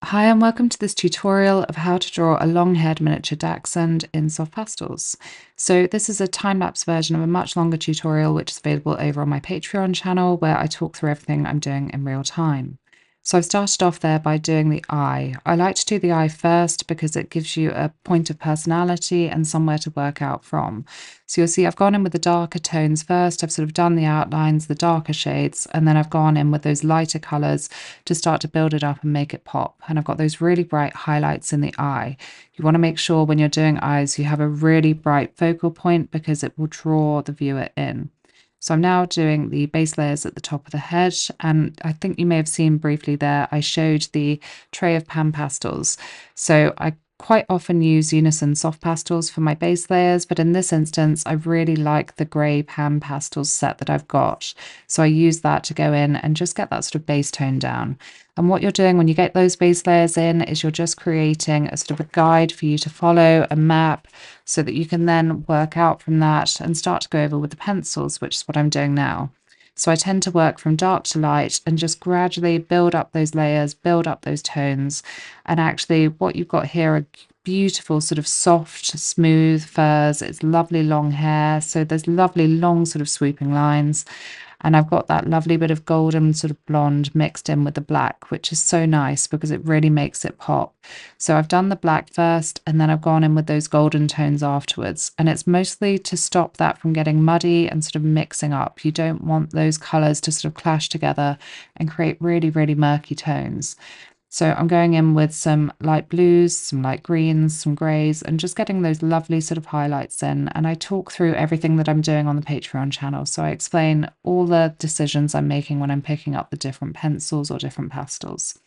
Hi and welcome to this tutorial of how to draw a long-haired miniature dachshund in soft pastels. So this is a time-lapse version of a much longer tutorial which is available over on my Patreon channel where I talk through everything I'm doing in real time. So I've started off there by doing the eye. I like to do the eye first because it gives you a point of personality and somewhere to work out from. So you'll see I've gone in with the darker tones first. I've sort of done the outlines, the darker shades, and then I've gone in with those lighter colors to start to build it up and make it pop. And I've got those really bright highlights in the eye. You want to make sure when you're doing eyes, you have a really bright focal point because it will draw the viewer in. So I'm now doing the base layers at the top of the head, and I think you may have seen briefly there, I showed the tray of pan pastels. So I quite often use unison soft pastels for my base layers, but in this instance, I really like the grey pan pastels set that I've got. So I use that to go in and just get that sort of base tone down. And what you're doing when you get those base layers in is you're just creating a sort of a guide for you to follow, a map, so that you can then work out from that and start to go over with the pencils, which is what I'm doing now. So I tend to work from dark to light and just gradually build up those layers, build up those tones. And actually what you've got here are beautiful sort of soft, smooth furs. It's lovely long hair. So there's lovely long sort of sweeping lines. And I've got that lovely bit of golden sort of blonde mixed in with the black, which is so nice because it really makes it pop. So I've done the black first, and then I've gone in with those golden tones afterwards. And it's mostly to stop that from getting muddy and sort of mixing up. You don't want those colors to sort of clash together and create really, really murky tones. So I'm going in with some light blues, some light greens, some greys, and just getting those lovely sort of highlights in. And I talk through everything that I'm doing on the Patreon channel. So I explain all the decisions I'm making when I'm picking up the different pencils or different pastels.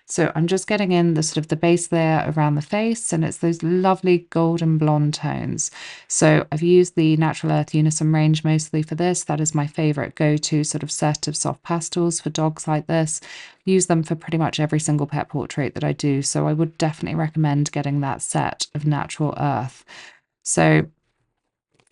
So I'm just getting in the sort of the base layer around the face, and it's those lovely golden blonde tones. So I've used the Natural Earth Unison range mostly for this. That is my favorite go-to sort of set of soft pastels for dogs like this. Use them for pretty much every single pet portrait that I do. So I would definitely recommend getting that set of Natural Earth. So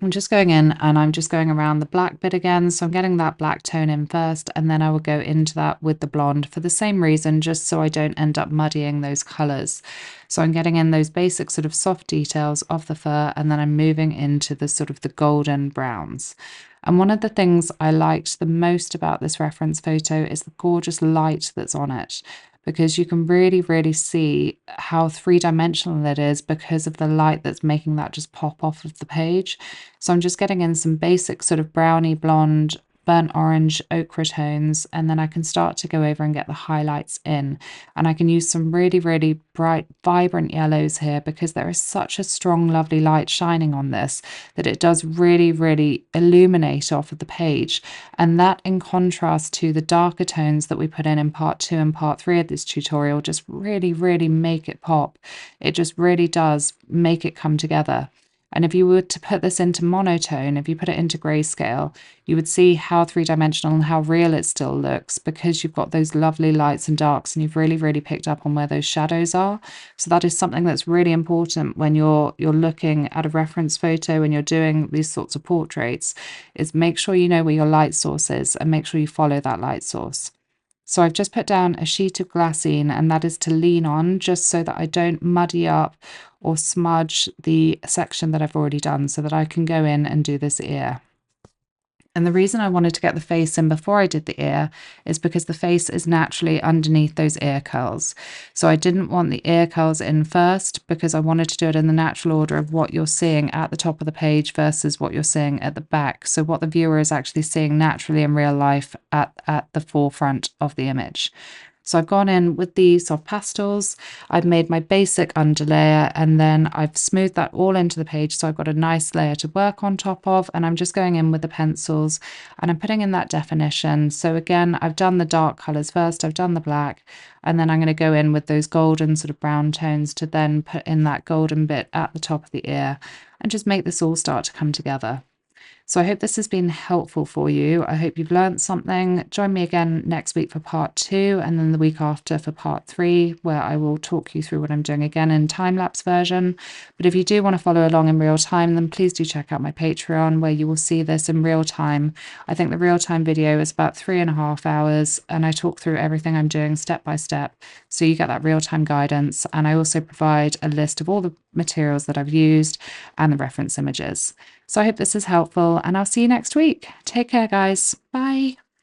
I'm just going in and I'm just going around the black bit again. So I'm getting that black tone in first, and then I will go into that with the blonde for the same reason, just so I don't end up muddying those colors. So I'm getting in those basic sort of soft details of the fur, and then I'm moving into the sort of the golden browns. And one of the things I liked the most about this reference photo is the gorgeous light that's on it, because you can really, really see how three-dimensional it is because of the light that's making that just pop off of the page. So I'm just getting in some basic sort of browny blonde, burnt orange, ochre tones, and then I can start to go over and get the highlights in. And I can use some really, really bright, vibrant yellows here because there is such a strong, lovely light shining on this that it does really, really illuminate off of the page. And that, in contrast to the darker tones that we put in part 2 and part 3 of this tutorial, just really, really make it pop. It just really does make it come together. And if you were to put this into monotone, if you put it into grayscale, you would see how three-dimensional and how real it still looks because you've got those lovely lights and darks and you've really, really picked up on where those shadows are. So that is something that's really important when you're looking at a reference photo and you're doing these sorts of portraits, is make sure you know where your light source is and make sure you follow that light source. So I've just put down a sheet of glassine, and that is to lean on just so that I don't muddy up or smudge the section that I've already done, so that I can go in and do this ear. And the reason I wanted to get the face in before I did the ear is because the face is naturally underneath those ear curls. So I didn't want the ear curls in first because I wanted to do it in the natural order of what you're seeing at the top of the page versus what you're seeing at the back. So what the viewer is actually seeing naturally in real life at the forefront of the image. So I've gone in with the soft pastels, I've made my basic underlayer, and then I've smoothed that all into the page so I've got a nice layer to work on top of, and I'm just going in with the pencils and I'm putting in that definition. So again, I've done the dark colours first, I've done the black, and then I'm going to go in with those golden sort of brown tones to then put in that golden bit at the top of the ear and just make this all start to come together. So I hope this has been helpful for you. I hope you've learned something. Join me again next week for part 2, and then the week after for part 3, where I will talk you through what I'm doing again in time-lapse version. But if you do want to follow along in real time, then please do check out my Patreon, where you will see this in real time. I think the real time video is about 3.5 hours, and I talk through everything I'm doing step by step. So you get that real time guidance. And I also provide a list of all the materials that I've used and the reference images. So I hope this is helpful, and I'll see you next week. Take care, guys. Bye.